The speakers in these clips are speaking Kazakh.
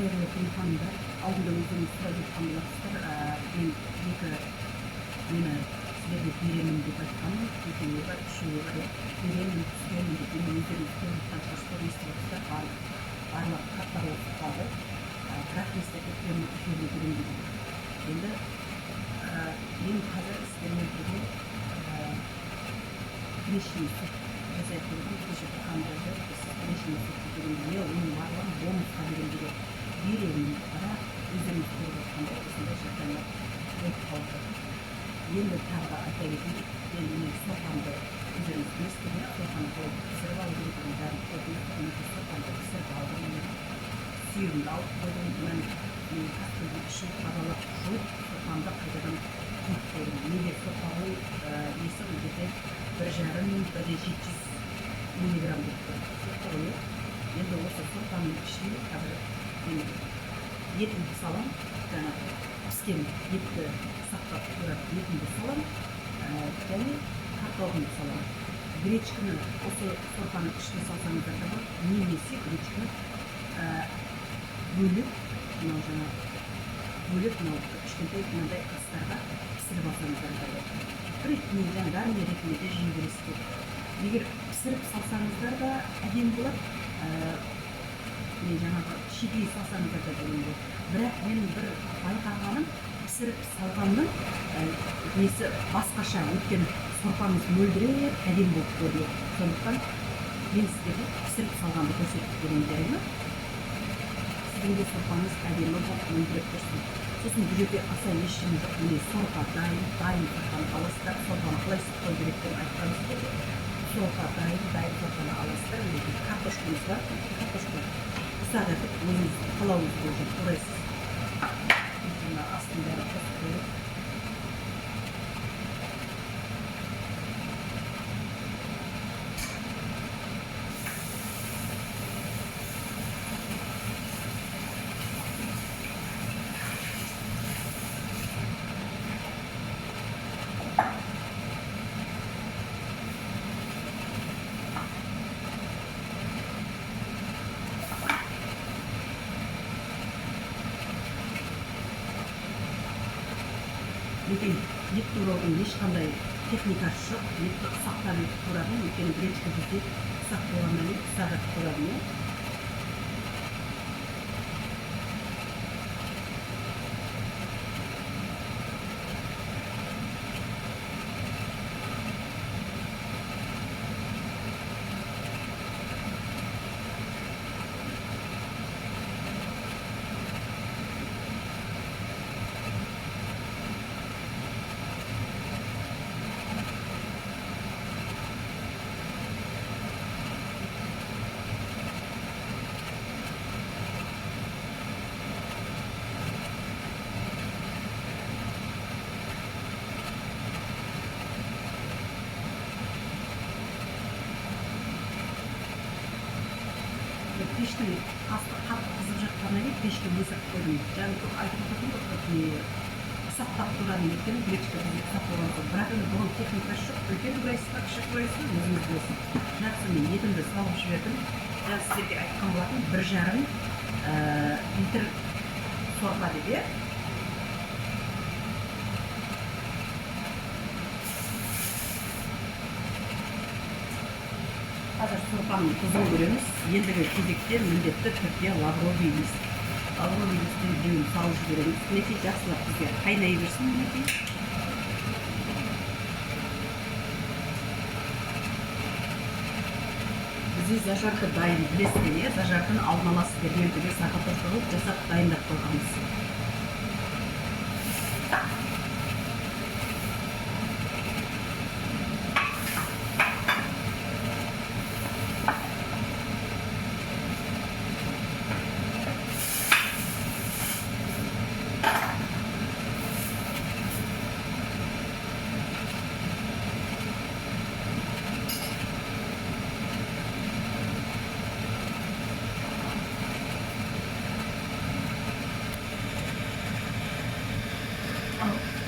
қайырлы күн ханымдар. Алдында өзіңіз сұрап жатқан боларсыздар. Мен мені сіздерге беремін деп айтқанмын. Екеуі бар, үшеуі бар. Беремін, түскенмін деп мен өздеріңіз көріп жатқан шығарсыздар, естіп жатсыздар. Барлық хаттар оқып қалды. Бірақ естіп екеуіне беремін деп. Енді мен қазір сіздермен бірге грешный суд жасай қойдым. Кеше қандайды, грешный суд дегенде оның барлығын бонусқа бергендегі беремін. Бірақ өздеріңіз көріп жатқандай осындай жағдайлар болып қалды. Енді тағы да айта кетейік, мен сорпамды өздеріңіз естіген, сорпаны қойып пісіріп алу керектігін бәрін қойдым. Сорпамды пісіріп алдым, сүйегімді алып қойдым. Мен каспидің ішін тазалап жуып, сорпамды қайтадан құйып қойдым. Неге сорпаның несі бұл жерде 1,5-700 миллиграмм болып тұр. Сорпа ғой. Енді осы сорпаның ішіне қазір мен етімді салам, жаңағы піскен етті сақтап тұратын етімді салам, және картофелді салам. Гречканы осы сорпаның ішіне салсаңыздар да болады, немесе гречканы бөліп, кішкентай мынандай астарға пісіріп алсаңыздар да болады. Ретінде, жаңағы гарнир ретінде де жей бересіздер. Егер пісіріп салсаңыздар да әдемі болады, жаңағы шикілей салсаңыздар да әдемі болады. Бірақ менің бір байқағаным, пісіріп салғанның несі басқаша, өйткені сорпамыз мөлдіреп әдемі болып көрінеді. Сондықтан мен сіздерге пісіріп салғанды көрсетіп берейін дәріні. Сіздің де сорпаңыз әдемі болып мөлдіреп тұрсын. Сосын бұл жерде аса ештеңе жоқ. Міне сорпа дайын сорпаны аласыздар. Сорпаны қалай ісіп қою керектігін айтқанымыз келді. Сорпа дайын сорпаны аласыздар. Міне картошкамыз бар. Картошка ұсақ етіп, өзіңіз қалауыңыз бойынша турайсыз. Астын бәрі қосып қойып. Lekin ет тураудың ешқандай техникасы жоқ. Етті ұсақтан етіп турадым, өйткені гречка бізде ұсақ болғаннан кейін ұсақ етіп турадым. Пештің асты қатты қызып жатқаннан кейін пешке өсіп қойдым. Жаңағы айтып отырдым ғой, ұсақтап турадым екен, гречка бізде ұсақ болған соң. Бірақ енді бұған техникасы жоқ. Үлкен турайсыз ба, кіші турайсыз ба, өзіңіз білесіз. Жақсы, мен етімді салып жібердім. Жаңа сіздерге айтқан болатын 1,5 литр сорпа деп. Қазір сорпаның тұзын көреміз. Ендігі кезекте міндетті түрде лавровый лист. Лавровый листен біреуін салып жібереміз. Мінекей жақсылап бізге қайнай берсін. Мінекей. Бізде зажарка дайын, білесіздер, зажарканы алдын ала сіздермен бірге сақатошқа қылып жасап дайындап қойғанбыз.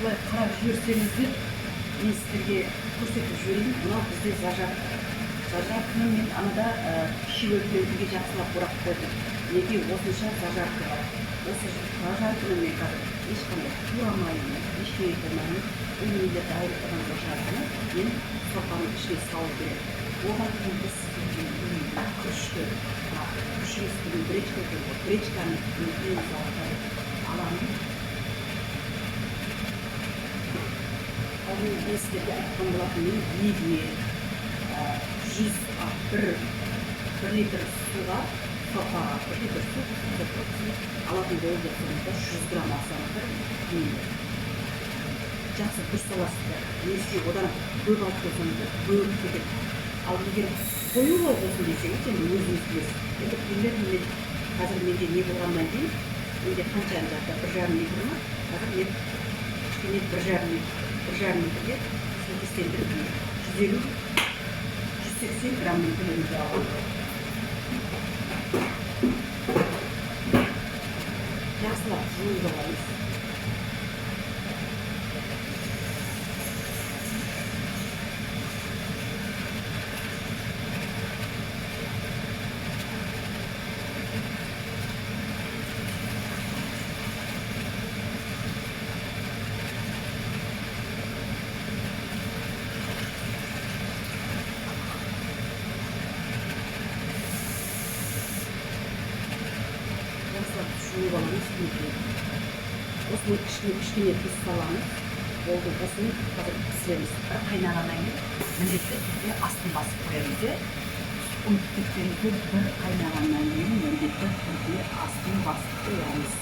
Бұлай қарап жіберсеңіздер, мен сіздерге көрсетіп жіберейін. Мынау бізде зажарканы мен анада шилөктерге жақсылап орап қойдым. Неге осынша зажарка бар. осы жарқынын мен қазір ешқандай турамаймын, ештеңе қылмаймын. Өнімді дайындаған жарқыны мен сорпаның ішіне салып беремін. Оған кейін біз күрішті, күрішіміз деген гречка екен ғой, гречканы мен аламын. Ал мен сіздерге айтқан болатынмын, егер 1 литр суға, сорпаға 1 литр су алатын болып жатсаңыздар, 100 грамм алсаңыздар, жақсы дұрыс аласыздар. Немесе одан көп алып қойсаңыздар, бөліп кетеді. Ал егер қоюлау болсын десеңіз, енді өзіңіз білесіз. Енді примерно қазір менде не болғаннан кейін, менде қанша жарты 1,5 литр ма? Қазір мен кішкене 1,5 литрге сәйкестендіріп 150-180 граммның көлемінде аламын. Жақсылап жуып аламыз. Жуып аламыз. Осыны кішкене тұз саламыз. Болды, осыны қазір пісіреміз. Қайнағаннан кейін міндетті түрде астын басып қоямыз. Ұмытып кетпеңіздер, бір қайнағаннан кейін міндетті түрде астын басып қоямыз.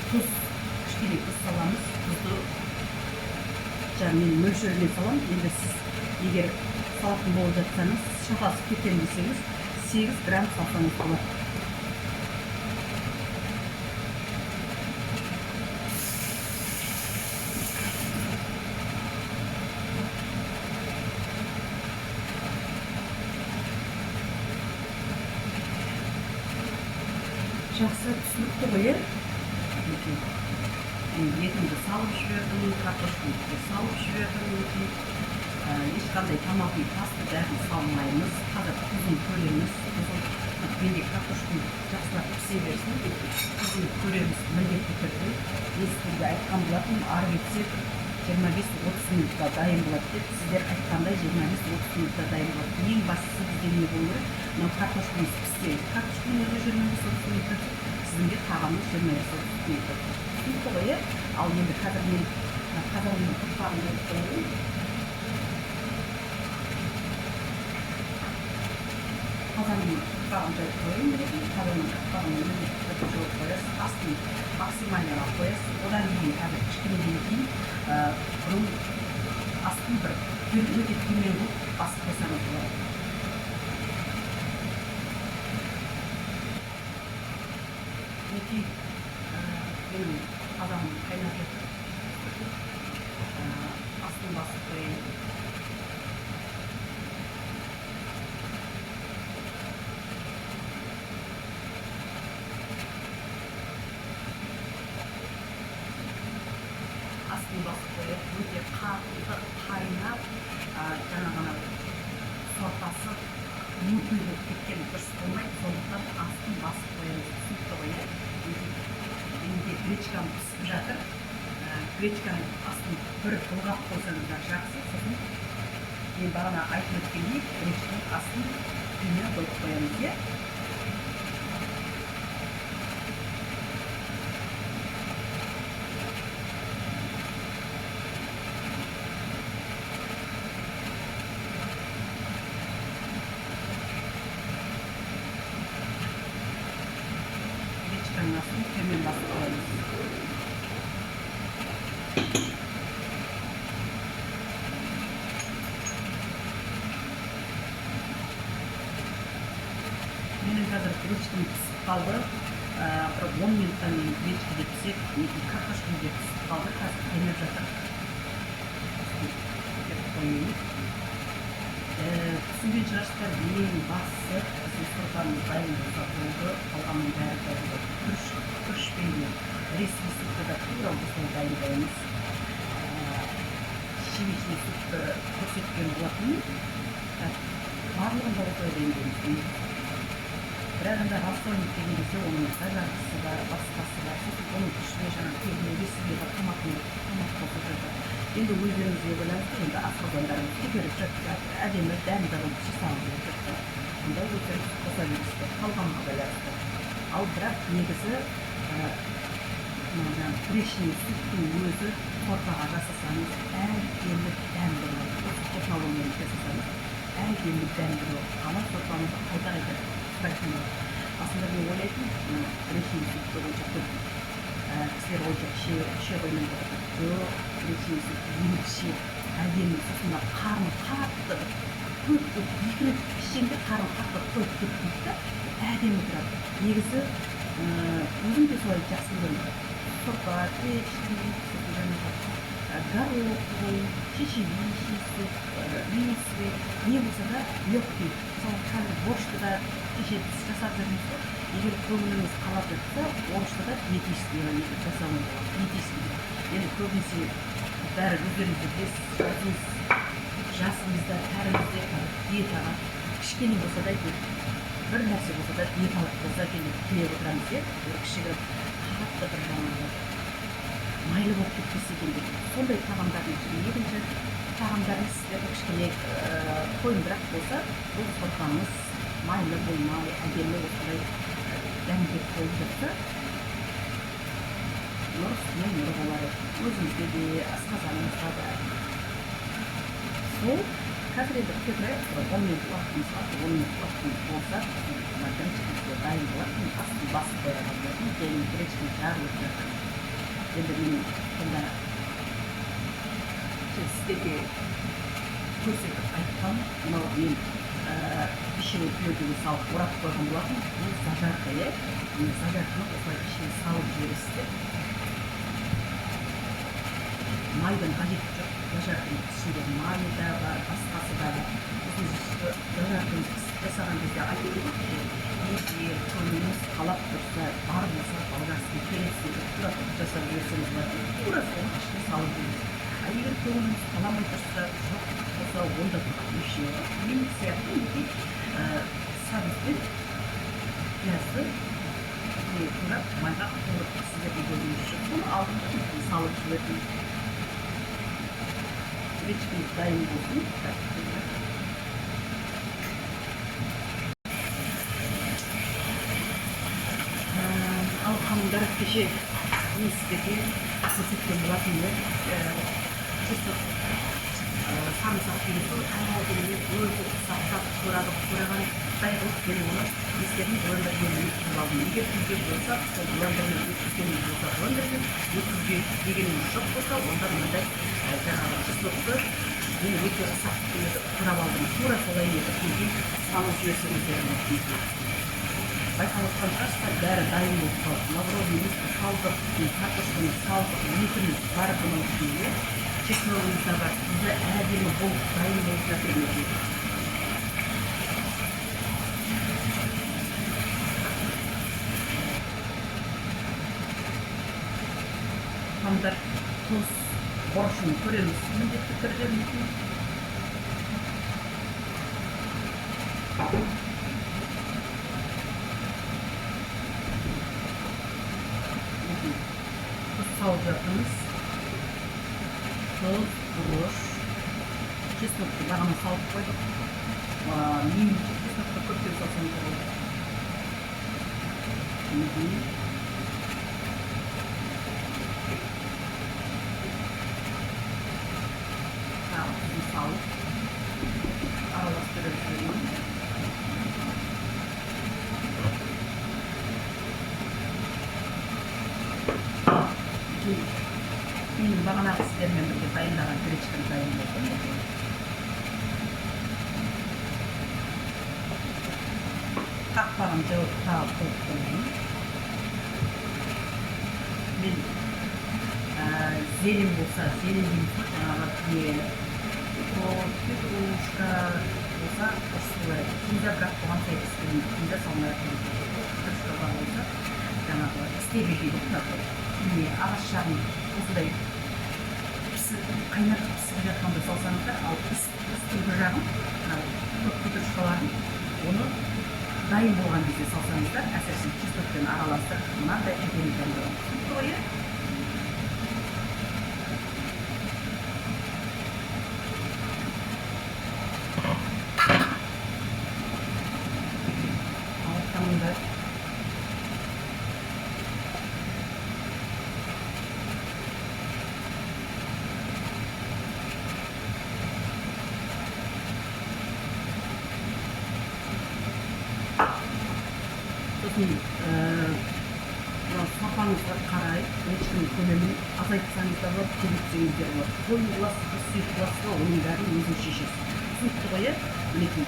Tuz, kішкене тұз саламыз. Тұзды мен мөлшеріне салам. Енді сіз егер салатын болып жатсаңыз, шатасып кетем десеңіз, 8 грамм салсаңыз болады. Жақсы түсінікті ғой. Етімді салып жібердім, картошкамды салып жібердім. Ешқандай томатный паста бәрін салмаймыз. Қазір тұзын көреміз. Менде картошкам жақсылап пісе берсін. Тұзын көреміз міндетті түрде. Сіздерге айтқан болатын, ары кетсе 25-30 минутта дайын болады деп. Сіздер айтқандай 25-30 минутта дайын болады. Ең бастысы бізде не болу керек? Мынау картошкамыз піссе, картошканың өзі 25-30 минутта, сіздің де тағамыңыз 25-30 минутта. Түсінікті ғой, ал енді қазір мен қазанның қырпағын жойып қоямын. Қазанның қырпағын жойып қоямын деген, қазанның қырпағын жойып қоясыз, астын максималияға қоясыз. Одан кейін қазір кішкенеден кейін бұның астын бір өте төмен қылып басып қойсаңыз болады. Мінекей менің қазаным қайнап жатыр. Астын басып қояйын. Астын басып қояйын. Өте қатты қайнап, жаңағына сорпасы мүмкін болып кеткен дұрыс болмайды. Сондықтан астын басып қоямыз. Түсінікті ғой. Менде гречкам пісіп жатыр. Гречканың астын бір былғап қойсаңыздар жақсы. Сосын мен бағана айтып өткендей, гречканың астын төмен қойып қоямыз. Гречканың астын төмен басып қоямыз. Менің қазір гречкам пісіп қалды. Бір 10 минуттан кейін гречка де піседі, картошкам де пісіп қалды. Қазір қайнап жатыр. Деп қояйын. түсінген шығарсыздар, ең бастысы біздің сұрпанымыз дайын болса болды, қалғанның бәрі дайын. Күрішпен де ресми сутты да тура осылай дайындаймыз. Шемешный сутты көрсеткен болатын. Барлығын да осылай дайындаймыз. Бірақ енді рассольник деген кезде оның зажаркасы бар, басқасы бар. Сосын оның ішіне жаңағы көбіне ресми бар, томат қосып жатыр. Енді өздеріңізге байланысты, енді асқазандарыңыз көтеріп жатыр, әдемі дәмді қылып жасағыңыз келіп жатыр. Онда өздеріңіз қоса бересіздер, қалғанға байланысты. Ал бірақ негізі гречный сүттің өзі сорпаға жасасаңыз әдемі дәмді болады. Осы технологияны жасасаңыз әдемі дәмді болады. Ана сорпамызды қайта сұрайтын болады. Aslında ben ойлайтын, гречный сүтті онша көп кісілер онша іше қоймайды. Жоқ, гречный сүт ерекше, әдемі, сосын қарны қатты көп екі рет ішсеңде қарны қатты қойып кетпейді да, әдемі тұрады. Негізі өзім де солай жақсы көремін. Сорпа, гречный, жаңағы гороховый, чечевичный сүт, рисовый, не болса да легкий. Мысалы қазір борщты да кеше жасап жүрміз ғой. Егер көңіліңіз қалап жатса, борщты да диетический жасауыңыз болады. Диетический. Енді көбінесе бәрі өздеріңізді білесіз, жасымызда, кәрімізде диетаға кішкене болса да бір нәрсе болса да диеталық болса келіп отырамыз иә. Кішігірім қатты бір жаңағы майлы болып кетпесе екен деп. Сондай тағамдардың екінші тағамдарыңыз сіздерді кішкене қойындырақ болса, бұл сорпаңыз майлы болмай, әдемі осындай дәмдеп болып жатса, нұр үстіне нұр болар еді. Өзіңізге де, асқазаныңызға да. Сол қазір енді көбірек 10 минут уақытымыз бар, 10 минут уақытымыз болса, гречкамызға дайын болады. Астын басып қойған болатын, кейін гречканы жарылып жатыр. Енді мен сонда сіздерге көрсетіп айтқан, мынау мен ішіне түйедегі салып орап қойған болатын. Бұл зажарка, иә? Зажарканы осылай ішіне салып жібересіздер. Майдан қажеті жоқ. Зажарканың ішінде май да бар, басқасы да бар. Зажарканы жасаған кезде айтып егер көңіліңіз қалап тұрса, бар болса, балғасын келесіздер, тура жасап жіберсеңіз болады. Тура соны ішіне салып жібересіз. Егер көңіліңіз қаламай тұрса, жоқ болса, онда еші мен сияқты неге сабызбен пиязды тура майға қуырып сіздерге көріңіз үшін соны алдында салып жібердім. Гречкамыз дайын болсын. Ал қанымдар кеше мен сіздерге көрсеткен болатынмын. Sarımsak birisi әдемі өзі сақтап қораған қытайғылық мен оны ескерін блендерге өткізіп алдым. Егер күзге болса, сол блендермен өткізгеніміз болса, блендермен өткізге дегеніміз жоқ болса, онда мынандай жаңағы чеснокты мен өте ұсақ құрап алдым. Тура солай етіп кейін салып жіберсеңіздер болады. Байқалып отқан шығарсыздар, бәрі дайын болып қалды. Мавровымыз салдық, картошканы салдық, етіміз бар бұның ішінде. Чесногымызда бар, бізді әдемі болып дайын болып жатыр екен. Қандар тұз борышын көреміз. Міндетті түрде тұз салып жатырмыз. Тұз, бұрыш, чеснокты бағана салып қойдық. Мен чеснокты көптен салсам болады. Тұзын салып, араластырып жүрмін. Менің бағанағы сіздермен бірге дайындаған гречканы дайын болдым. Қақпағын жауып тағып қойып қойдым. Мен зелень болса, зелень жаңағы петрушка, болса кинза, бірақ бұған сәйкес келмейді. Кинза салмайтын күрішке бар болса жаңағы стебельдей болып тұрады. Ағаш жағын осындай қайнатып пісіп жатқанда салсаңыздар, ал үстіңгі жағын көк петрушкаларын оны дайын болған кезде салсаңыздар, әсіресе чеснокпен араластырып мынандай әдемі дәм болады. Сапаңызға қарай гречканың көлемін азайтсаңыз да болады, көбейтсеңіз де болады. Қойын қыласыз, сұйық қыласыз, оның бәрін өзіңіз шешесіз. Түсінікті ғой, мінекей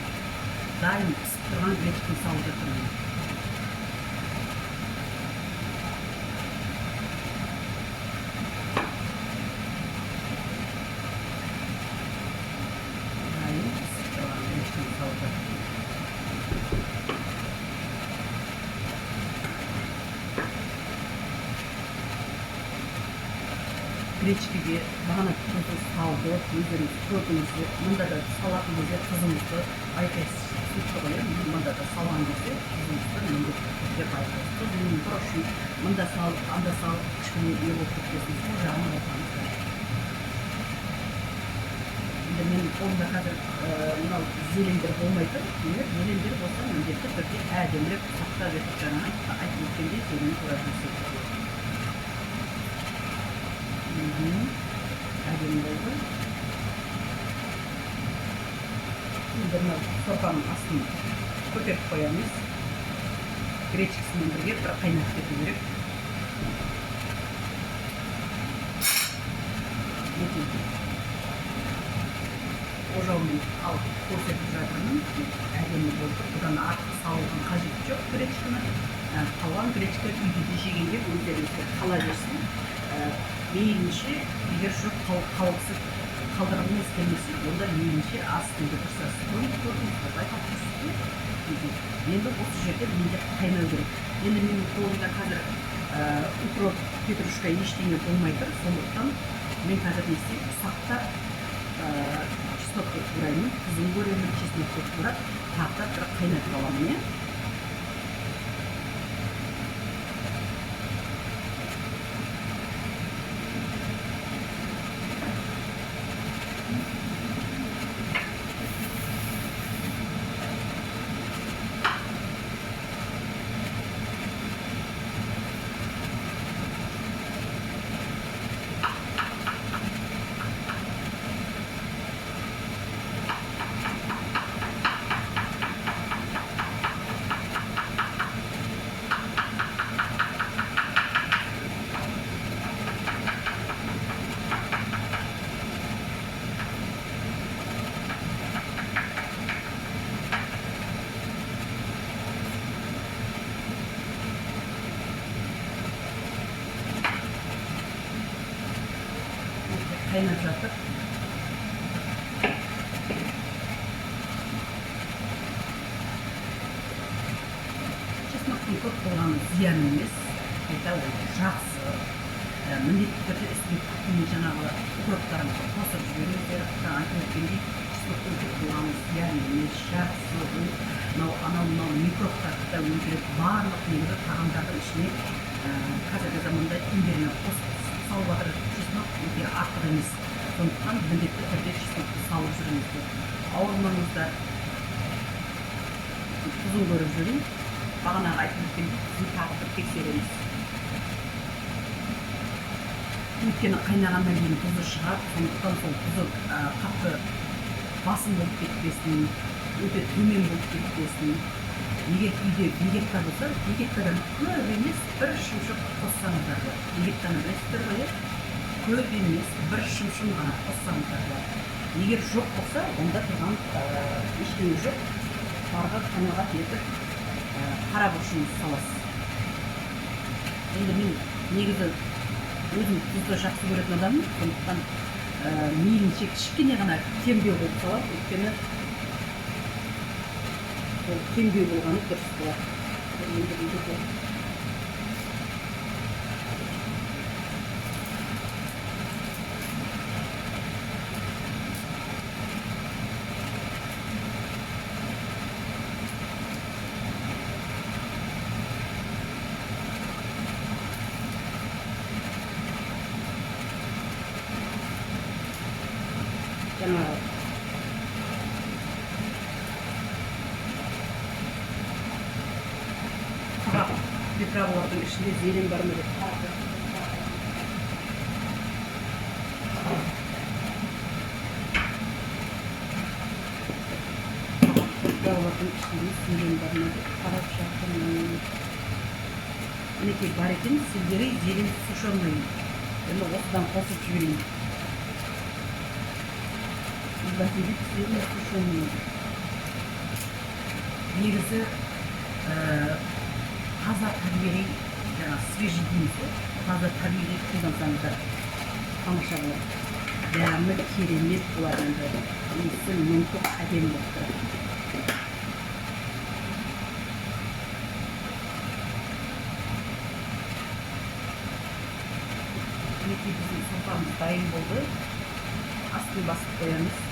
дайын пісіп тұрған гречканы салып жатырмын. Дайын пісіп тұрған гречканы салып жатырмын. Гречкеге бағана тұзды салды, өздеріңіз көрдіңіз, мұнда да салатын кезде тұзыңызды байқайсыз. Түсінікті ғой, мұнда да салған кезде тұзыңызды міндетті түрде байқайсыз. Тұзының бұрышын мұнда салып, анда салып, кішкене не болып кеткесін, сол жағын айтамыздар. Енді менің қолымда қазір мынау зелендер болмайды. Зелендер болса міндетті түрде әдемірек сақтап етіп жаңағы айтып өткендей зелені көрсетіп. Әдемі болды. Енді мынау сорпаның астын көтеріп қоямыз. Гречкасымен бірге бір қайнатып кету керек. Ожаумен алып көрсетіп жатырмын. Әдемі болды. Бұдан артық салудың қажеті жоқ гречканы. Қалған гречка үйде жегенде өздеріңізге қала берсін. Мейлінше, егер жоқ қалғысы қалдырғыңыз келмесе, онда мейлінше астыңды дұрыстасыз. Көрдіңіз, байқап тұрсыз. Енді осы жерде менде қайнау керек. Енді менің қолымда қазір укроп, петрушка ештеңе болмай тұр. Сондықтан мен қазір не істеймін? Ұсақта чеснокты тураймын, тұзын көремін, чеснокты турап, тағы да қайнатып аламын. Қайнап жатыр. Чесноктың көп болғаны зиян емес, қайта ол жақсы. Міндетті түрде үстіне жаңағы укроптарыңызды қосып жіберіңіздер. Айтып өткендей, чесноктың көп болғаны зиян емес, жақсы. Анау микробтарды да өлтіріп, барлық негізі тағамдардың ішіне қазіргі заманда имбиріне қосып салып жатыр. Чеснок өте артық емес. Сондықтан міндетті түрде чеснокты салып жүріңіздер. Ауырмаңыздар. Тұзын көріп жүрейін. Бағанағы айтып өткендей тұзын тағы бір тексереміз. Өйткені қайнағаннан кейін тұзы шығады. Сондықтан сол тұзы қатты басым болып кетпесін, өте төмен болып кетпесін. Егер үйде вегетта болса, вегеттадан көп емес бір шымшық қоссаңыздар болады. Вегеттаны білесіздер ғой, көп емес бір шымшын ғана қоссаңыздар болады. Егер жоқ болса, онда тұрған ештеңе жоқ. Барға қанағат етіп қара бұршыңызды саласыз. Енді мен негізі өзім тұзды жақсы көретін адаммын, сондықтан мейлінше кішкене ғана кемдеу болып салады. Өйткені Ол кемдеу болғаны дұрыс болады. Енді бүйтіп жаңағы приправалардың ішінде зелень бар ма деп қарады. Приправалардың ішінде зелень бар ма деп қарап жатырмын. Мінекей бар екен, сельдерей, зелень сушеный. Енді осыдан қосып жіберейін. Базилик, зелень сушеный. Негізі таза табиғи, жаңағы свежий дейміз ғой, таза табиғи қолдансаңыздар тамаша болады. Дәмі керемет болады, енді иісі мүмкін әдемі болып тұрады. Мінекей біздің сорпамыз дайын болды. Астын басып қоямыз.